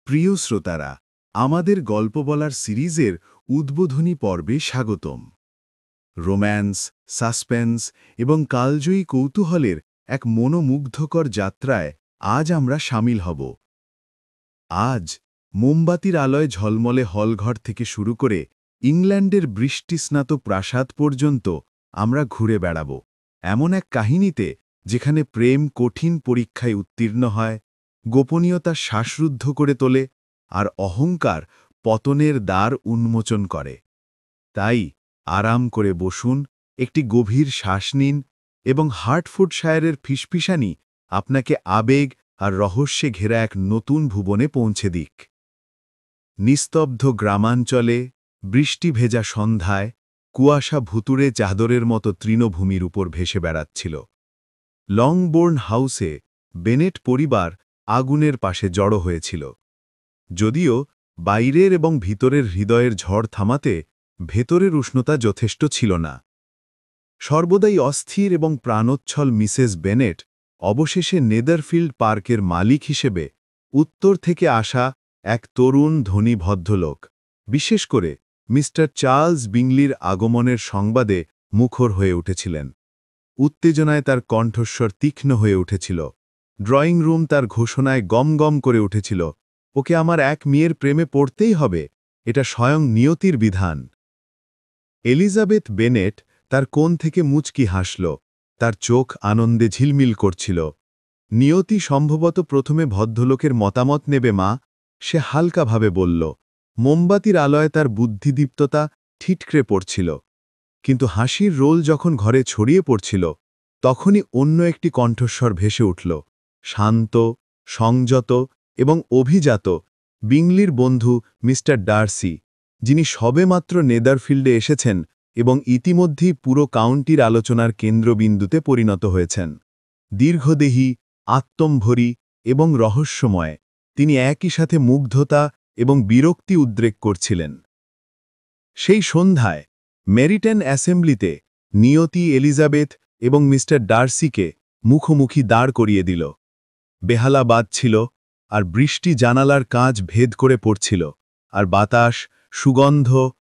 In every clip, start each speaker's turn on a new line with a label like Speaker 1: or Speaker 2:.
Speaker 1: প্রিয় শ্রোতারা, আমাদের গল্প বলার সিরিজের উদ্বোধনী পর্বে স্বাগতম। রোম্যান্স, সাসপেন্স এবং কালজয়ী কৌতূহলের এক মনোমুগ্ধকর যাত্রায় আজ আমরা সামিল হব। আজ মোমবাতির আলোয় ঝলমলে হলঘর থেকে শুরু করে ইংল্যান্ডের বৃষ্টিস্নাত প্রাসাদ পর্যন্ত আমরা ঘুরে বেড়াব এমন এক কাহিনীতে যেখানে প্রেম কঠিন পরীক্ষায় উত্তীর্ণ হয়, গোপনীয়তা শ্বাসরুদ্ধ করে তোলে আর অহংকার পতনের দ্বার উন্মোচন করে। তাই আরাম করে বসুন, একটি গভীর শ্বাস নিন এবং হার্টফোর্ডশায়ারের ফিসফিসানি আপনাকে আবেগ আর রহস্যে ঘেরা এক নতুন ভুবনে পৌঁছে দিক। নিস্তব্ধ গ্রামাঞ্চলে, বৃষ্টি ভেজা সন্ধ্যায়, কুয়াশা ভুতুড়ে চাদরের মতো তৃণভূমির উপর ভেসে বেড়াচ্ছিল। লংবোর্ন হাউসে বেনেট পরিবার আগুনের পাশে জড়ো হয়েছিল। যদিও বাইরের এবং ভিতরের হৃদয়ের ঝড় থামাতে ভেতরের উষ্ণতা যথেষ্ট ছিল না। সর্বদাই অস্থির এবং প্রাণোচ্ছল মিসেস বেনেট অবশেষে নেদারফিল্ড পার্কের মালিক হিসেবে উত্তর থেকে আসা এক তরুণ ধনী ভদ্রলোক, বিশেষ করে মিস্টার চার্লস বিংলির আগমনের সংবাদে মুখর হয়ে উঠেছিলেন। উত্তেজনায় তার কণ্ঠস্বর তীক্ষ্ণ হয়ে উঠেছিল। ড্রয়িং রুম তার ঘোষণায় গম গম করে উঠেছিল, ওকে আমার এক মেয়ের প্রেমে পড়তেই হবে, এটা স্বয়ং নিয়তির বিধান। এলিজাবেথ বেনেট তার কোণ থেকে মুচকি হাসল, তার চোখ আনন্দে ঝিলমিল করছিল। নিয়তি সম্ভবত প্রথমে ভদ্রলোকের মতামত নেবে মা, সে হালকাভাবে বলল। মোমবাতির আলোয় তার বুদ্ধিদীপ্ততা ঠিটকরে পড়ছিল। কিন্তু হাসির রোল যখন ঘরে ছড়িয়ে পড়ছিল, তখনই অন্য একটি কণ্ঠস্বর ভেসে উঠল, শান্ত, সংযত এবং অভিজাত, বিংলির বন্ধু মিস্টার ডার্সি, যিনি সবেমাত্র নেদারফিল্ডে এসেছেন এবং ইতিমধ্যেই পুরো কাউন্টির আলোচনার কেন্দ্রবিন্দুতে পরিণত হয়েছেন। দীর্ঘদেহী, আত্মম্ভরী এবং রহস্যময়, তিনি একই সাথে মুগ্ধতা এবং বিরক্তি উদ্রেক করছিলেন। সেই সন্ধ্যায় মেরিটেন অ্যাসেম্বলিতে নিয়তি এলিজাবেথ এবং মিস্টার ডার্সিকে মুখোমুখি দাঁড় করিয়ে দিল। বেহালা বাজছিল, আর বৃষ্টি জানালার কাঁচ ভেদ করে পড়ছিল, আর বাতাস, সুগন্ধ,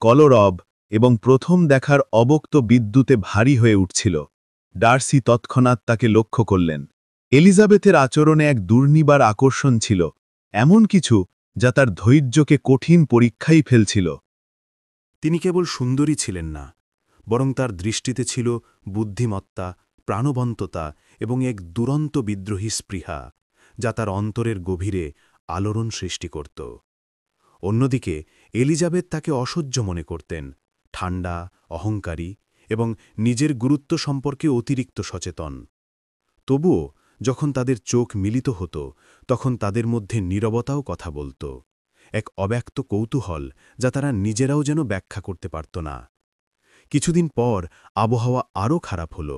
Speaker 1: কলরব এবং প্রথম দেখার অবক্ত বিদ্যুতে ভারী হয়ে উঠছিল। ডার্সি তৎক্ষণাৎ তাকে লক্ষ্য করলেন। এলিজাবেথের আচরণে এক দুর্নিবার আকর্ষণ ছিল, এমন কিছু যা তার ধৈর্যকে কঠিন পরীক্ষায় ফেলছিল।
Speaker 2: তিনি কেবল সুন্দরী ছিলেন না, বরং তার দৃষ্টিতে ছিল বুদ্ধিমত্তা, প্রাণবন্ততা এবং এক দুরন্ত বিদ্রোহী স্পৃহা, যা তার অন্তরের গভীরে আলোড়ন সৃষ্টি করত। অন্যদিকে এলিজাবেথ তাকে অসহ্য মনে করতেন, ঠান্ডা, অহংকারী এবং নিজের গুরুত্ব সম্পর্কে অতিরিক্ত সচেতন। তবুও যখন তাদের চোখ মিলিত হতো, তখন তাদের মধ্যে নীরবতাও কথা বলত, এক অব্যক্ত কৌতূহল যা তারা নিজেরাও যেন ব্যাখ্যা করতে পারত না। কিছুদিন পর আবহাওয়া আরও খারাপ হল।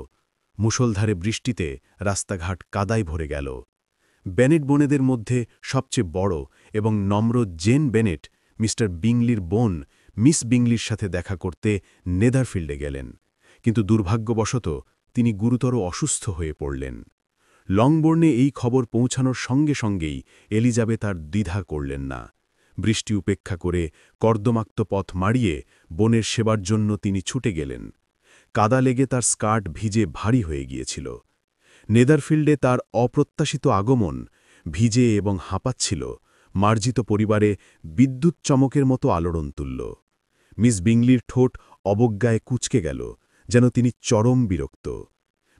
Speaker 2: মুষলধারে বৃষ্টিতে রাস্তাঘাট কাদায় ভরে গেল। বেনেট বোনেদের মধ্যে সবচেয়ে বড় এবং নম্র জেন বেনেট মিস্টার বিংলির বোন মিস বিংলির সাথে দেখা করতে নেদারফিল্ডে গেলেন, কিন্তু দুর্ভাগ্যবশত তিনি গুরুতর অসুস্থ হয়ে পড়লেন। লংবোর্নে এই খবর পৌঁছানোর সঙ্গে সঙ্গেই এলিজাবেথ আর দ্বিধা করলেন না। বৃষ্টি উপেক্ষা করে কর্দমাক্ত পথ মাড়িয়ে বোনের সেবার জন্য তিনি ছুটে গেলেন। কাদা লেগে তার স্কার্ট ভিজে ভারী হয়ে গিয়েছিল। নেদারফিল্ডে তার অপ্রত্যাশিত আগমন ভিজে এবং হাঁপাচ্ছিল, মার্জিত পরিবারে বিদ্যুৎ চমকের মতো আলোড়ন তুলল। মিস বিংলির ঠোঁট অবজ্ঞায় কুঁচকে গেল, যেন তিনি চরম বিরক্ত।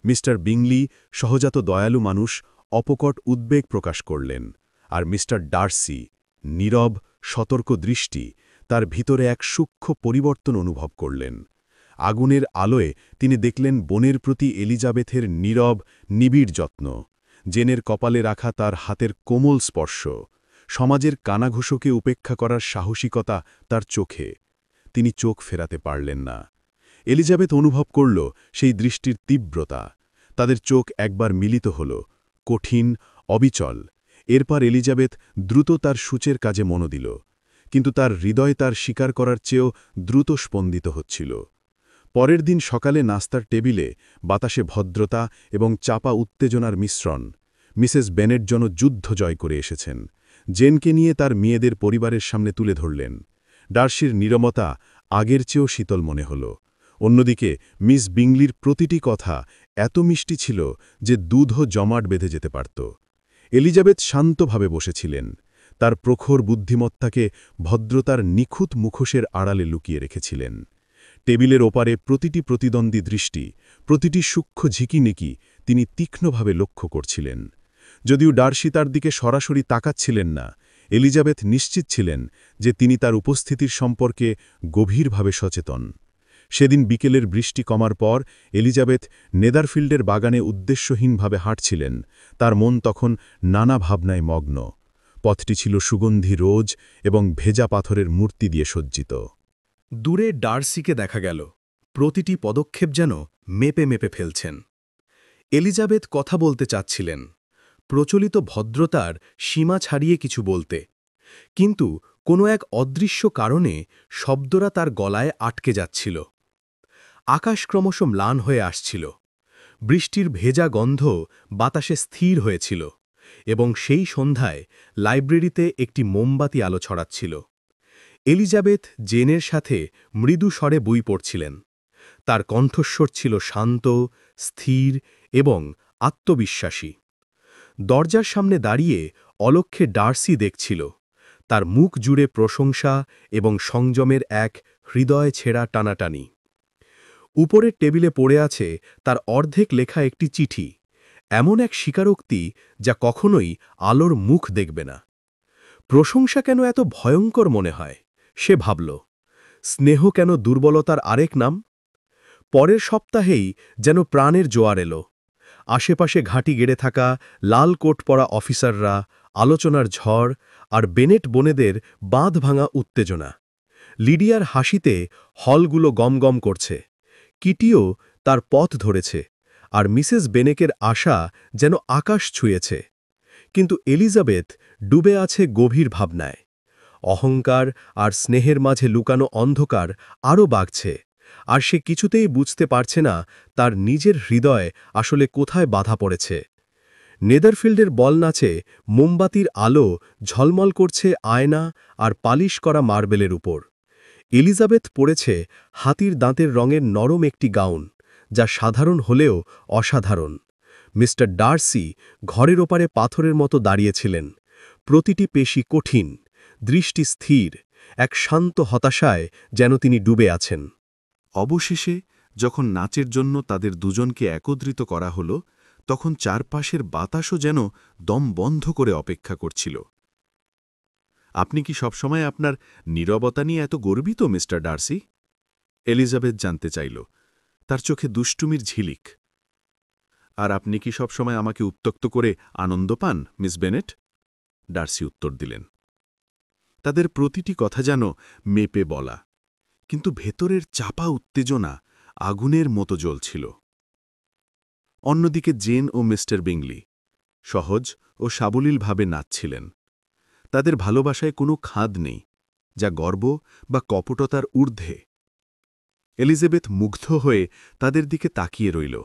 Speaker 2: মিস্টার বিংলি, সহজাত দয়ালু মানুষ, অপকট উদ্বেগ প্রকাশ করলেন, আর মিস্টার ডার্সি, নীরব, সতর্ক দৃষ্টি, তার ভিতরে এক সূক্ষ্ম পরিবর্তন অনুভব করলেন। আগুনের আলোয় তিনি দেখলেন বোনের প্রতি এলিজাবেথের নীরব, নিবিড় যত্ন, জেনের কপালে রাখা তার হাতের কোমল স্পর্শ, সমাজের কানাঘুষোকে উপেক্ষা করার সাহসিকতা তার চোখে। তিনি চোখ ফেরাতে পারলেন না। এলিজাবেথ অনুভব করল সেই দৃষ্টির তীব্রতা। তাদের চোখ একবার মিলিত হল, কঠিন, অবিচল। এরপর এলিজাবেথ দ্রুত তার সূচের কাজে মন দিল, কিন্তু তার হৃদয় তার স্বীকার করার চেয়েও দ্রুত স্পন্দিত হচ্ছিল। পরের দিন সকালে নাস্তার টেবিলে বাতাসে ভদ্রতা এবং চাপা উত্তেজনার মিশ্রণ। মিসেস বেনেট যেন যুদ্ধ জয় করে এসেছেন, জেনকে নিয়ে তার মেয়েদের পরিবারের সামনে তুলে ধরলেন। ডার্সির নীরবতা আগের চেয়েও শীতল মনে হল। অন্যদিকে মিস বিংলির প্রতিটি কথা এত মিষ্টি ছিল যে দুধও জমাট বেঁধে যেতে পারত। এলিজাবেথ শান্তভাবে বসেছিলেন। তার প্রখর বুদ্ধিমত্তাকে ভদ্রতার নিখুঁত মুখোশের আড়ালে লুকিয়ে রেখেছিলেন। টেবিলের ওপারে প্রতিটি প্রতিদ্বন্দ্বী দৃষ্টি, প্রতিটি সূক্ষ্ম ঝিকিমিকি তিনি তীক্ষ্ণভাবে লক্ষ্য করছিলেন। যদিও ডার্সি তার দিকে সরাসরি তাকাচ্ছিলেন না, এলিজাবেথ নিশ্চিত ছিলেন যে তিনি তার উপস্থিতির সম্পর্কে গভীরভাবে সচেতন। সেদিন বিকেলের বৃষ্টি কমার পর এলিজাবেথ নেদারফিল্ডের বাগানে উদ্দেশ্যহীনভাবে হাঁটছিলেন। তার মন তখন নানা ভাবনায় মগ্ন। পথটি ছিল সুগন্ধি রোজ এবং ভেজা পাথরের মূর্তি দিয়ে সজ্জিত।
Speaker 3: দূরে ডার্সিকে দেখা গেল, প্রতিটি পদক্ষেপ যেন মেপে মেপে ফেলছেন। এলিজাবেথ কথা বলতে চাচ্ছিলেন, প্রচলিত ভদ্রতার সীমা ছাড়িয়ে কিছু বলতে, কিন্তু কোনো এক অদৃশ্য কারণে শব্দরা তার গলায় আটকে যাচ্ছিল। আকাশ ক্রমশ ম্লান হয়ে আসছিল, বৃষ্টির ভেজা গন্ধ বাতাসে স্থির হয়েছিল, এবং সেই সন্ধ্যায় লাইব্রেরিতে একটি মোমবাতি আলো ছড়াচ্ছিল। এলিজাবেথ জেনের সাথে মৃদু স্বরে বই পড়ছিলেন। তার কণ্ঠস্বর ছিল শান্ত, স্থির এবং আত্মবিশ্বাসী। দরজার সামনে দাঁড়িয়ে অলক্ষ্যে ডার্সি দেখছিল, তার মুখ জুড়ে প্রশংসা এবং সংযমের এক হৃদয় ছেঁড়া টানাটানি। উপরের টেবিলে পড়ে আছে তার অর্ধেক লেখা একটি চিঠি, এমন এক স্বীকারোক্তি যা কখনোই আলোর মুখ দেখবে না। প্রশংসা কেন এত ভয়ঙ্কর মনে হয়, সে ভাবল। স্নেহ কেন দুর্বলতার আরেক নাম? পরের সপ্তাহেই যেন প্রাণের জোয়ার এলো। আশেপাশে ঘাঁটি গেড়ে থাকা লাল কোট পরা অফিসাররা, আলোচনার ঝড় আর বেনেট বোনেদের বাঁধ ভাঙা উত্তেজনা। লিডিয়ার হাসিতে হলগুলো গমগম করছে। কিটিও তার পথ ধরেছে, আর মিসেস বেনেকের আশা যেন আকাশ ছুঁয়েছে। কিন্তু এলিজাবেথ ডুবে আছে গভীর ভাবনায়। অহংকার আর স্নেহের মাঝে লুকানো অন্ধকার আরও বাড়ছে, আর সে কিছুতেই বুঝতে পারছে না তার নিজের হৃদয় আসলে কোথায় বাধা পড়েছে। নেদারফিল্ডের বল নাচে মোমবাতির আলো ঝলমল করছে আয়না আর পালিশ করা মার্বেলের উপর। এলিজাবেথ পরেছে হাতির দাঁতের রঙের নরম একটি গাউন, যা সাধারণ হলেও অসাধারণ। মিস্টার ডার্সি ঘরের ওপারে পাথরের মতো দাঁড়িয়েছিলেন, প্রতিটি পেশি কঠিন, দৃষ্টি স্থির, এক শান্ত হতাশায় যেন তিনি ডুবে আছেন।
Speaker 2: অবশেষে যখন নাচের জন্য তাদের দুজনকে একত্রিত করা হল, তখন চারপাশের বাতাসও যেন দম বন্ধ করে অপেক্ষা করছিল। আপনি কি সবসময় আপনার নীরবতা নিয়ে এত গর্বিত, মিস্টার ডার্সি? এলিজাবেথ জানতে চাইল, তার চোখে দুষ্টুমির ঝিলিক। আর আপনি কি সবসময় আমাকে উত্ত্যক্ত করে আনন্দ পান, মিস বেনেট? ডার্সি উত্তর দিলেন। তাদের প্রতিটি কথা যেন মেপে বলা, কিন্তু ভেতরের চাপা উত্তেজনা আগুনের মতো জ্বলছিল। অন্যদিকে জেন ও মিস্টার বিংলি সহজ ও সাবলীলভাবে নাচছিলেন। তাদের ভালোবাসায় কোনো খাদ নেই, যা গর্ব বা কপটতার ঊর্ধ্বে। এলিজাবেথ মুগ্ধ হয়ে তাদের দিকে তাকিয়ে রইল,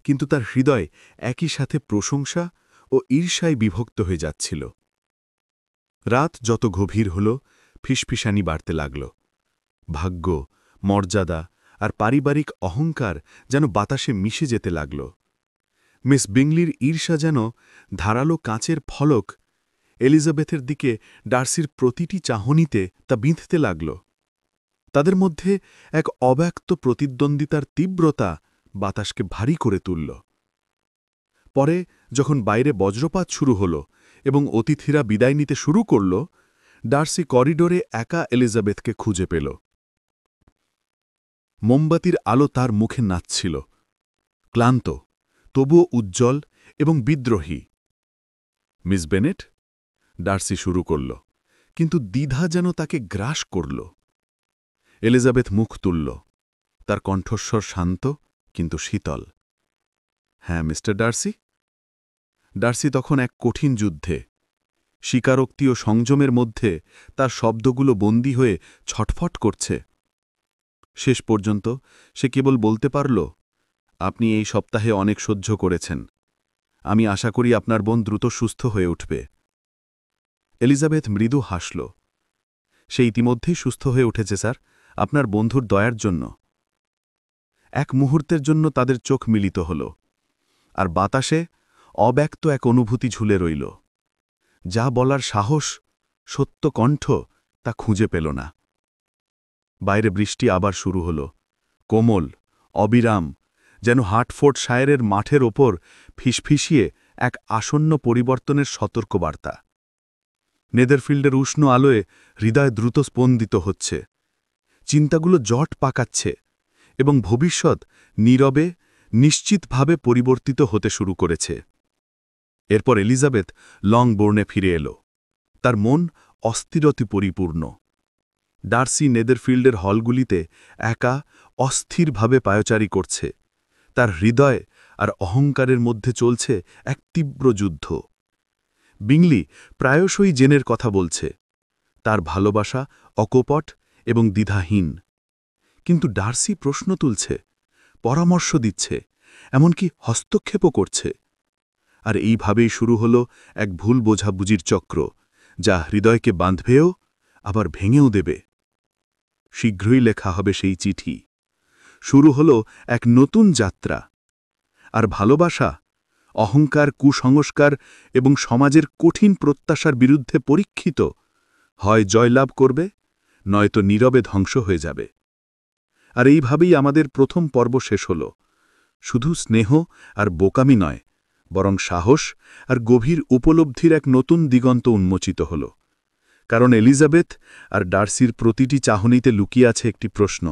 Speaker 2: কিন্তু তার হৃদয় একই সাথে প্রশংসা ও ঈর্ষায় বিভক্ত হয়ে যাচ্ছিল। রাত যত গভীর হল, ফিসফিসানি বাড়তে লাগল। ভাগ্য, মর্যাদা আর পারিবারিক অহংকার যেন বাতাসে মিশে যেতে লাগল। মিস বিংলির ঈর্ষা যেন ধারালো কাঁচের ফলক এলিজাবেথের দিকে ডার্সির প্রতিটি চাহনিতে তা বিঁধতে লাগল। তাদের মধ্যে এক অব্যক্ত প্রতিদ্বন্দ্বিতার তীব্রতা বাতাসকে ভারী করে তুলল। পরে যখন বাইরে বজ্রপাত শুরু হল এবং অতিথিরা বিদায় নিতে শুরু করল, ডার্সি করিডোরে একা এলিজাবেথকে খুঁজে পেল। মোমবাতির আলো তার মুখে নাচছিল, ক্লান্ত, তবুও উজ্জ্বল এবং বিদ্রোহী। মিস বেনেট, ডার্সি শুরু করল, কিন্তু দ্বিধা যেন তাকে গ্রাস করল। এলিজাবেথ মুখ তুলল, তার কণ্ঠস্বর শান্ত কিন্তু শীতল। হ্যাঁ, মিস্টার ডার্সি? ডার্সি তখন এক কঠিন যুদ্ধে। স্বীকারোক্তি ও সংযমের মধ্যে তার শব্দগুলো বন্দী হয়ে ছটফট করছে। শেষ পর্যন্ত সে কেবল বলতে পারল, আপনি এই সপ্তাহে অনেক সহ্য করেছেন। আমি আশা করি আপনার বোন দ্রুত সুস্থ হয়ে উঠবে। এলিজাবেথ মৃদু হাসল। সে ইতিমধ্যেই সুস্থ হয়ে উঠেছে স্যার, আপনার বন্ধুর দয়ার জন্য। এক মুহূর্তের জন্য তাদের চোখ মিলিত হল, আর বাতাসে অব্যক্ত এক অনুভূতি ঝুলে রইল। যা বলার সাহস, সত্য কণ্ঠ তা খুঁজে পেল না। বাইরে বৃষ্টি আবার শুরু হল, কোমল, অবিরাম, যেন হার্টফোর্ডশায়ারের মাঠের ওপর ফিসফিসিয়ে এক আসন্ন পরিবর্তনের সতর্কবার্তা। নেদারফিল্ডের উষ্ণ আলোয় হৃদয় দ্রুত স্পন্দিত হচ্ছে, চিন্তাগুলো জট পাকাচ্ছে এবং ভবিষ্যৎ নীরবে, নিশ্চিতভাবে পরিবর্তিত হতে শুরু করেছে। এরপর এলিজাবেথ লংবোর্নে ফিরে এল। তার মন অস্থিরতে পরিপূর্ণ। ডার্সি নেদারফিল্ডের হলগুলিতে একা অস্থিরভাবে পায়চারি করছে। তার হৃদয় আর অহংকারের মধ্যে চলছে এক তীব্র যুদ্ধ। বিংলি প্রায়শই জেনের কথা বলছে, তার ভালোবাসা অকপট এবং দ্বিধাহীন। কিন্তু ডার্সি প্রশ্ন তুলছে, পরামর্শ দিচ্ছে, এমনকি হস্তক্ষেপও করছে। আর এইভাবেই শুরু হল এক ভুল বোঝাবুঝির চক্র, যা হৃদয়কে বাঁধবেও আবার ভেঙেও দেবে। শীঘ্রই লেখা হবে সেই চিঠি। শুরু হল এক নতুন যাত্রা। আর ভালোবাসা, অহংকার, কুসংস্কার এবং সমাজের কঠিন প্রত্যাশার বিরুদ্ধে পরীক্ষিত, হয় জয়লাভ করবে, নয়তো নীরবে ধ্বংস হয়ে যাবে। আর এইভাবেই আমাদের প্রথম পর্ব শেষ হল, শুধু স্নেহ আর বোকামি নয়, বরং সাহস আর গভীর উপলব্ধির এক নতুন দিগন্ত উন্মোচিত হল। কারণ এলিজাবেথ আর ডার্সির প্রতিটি চাহনিতে লুকিয়ে আছে একটি প্রশ্ন: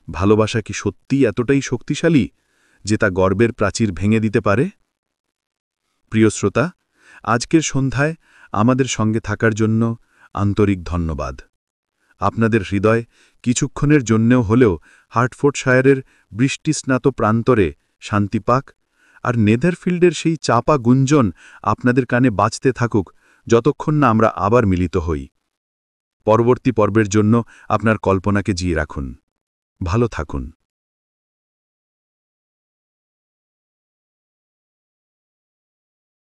Speaker 2: ভালোবাসা কি সত্যিই এতটাই শক্তিশালী যে তা গর্বের প্রাচীর ভেঙে দিতে পারে? প্রিয় শ্রোতা, আজকের সন্ধ্যায় আমাদের সঙ্গে থাকার জন্য আন্তরিক ধন্যবাদ। আপনাদের হৃদয় কিছুক্ষণের জন্যেও হলেও হার্টফোর্ডশায়ারের বৃষ্টিস্নাত প্রান্তরে শান্তি পাক, আর নেদারফিল্ডের সেই চাপা গুঞ্জন আপনাদের কানে বাজতে থাকুক যতক্ষণ না আমরা আবার মিলিত হই। পরবর্তী পর্বের জন্য আপনার কল্পনাকে জিয়ে রাখুন। ভালো থাকুন।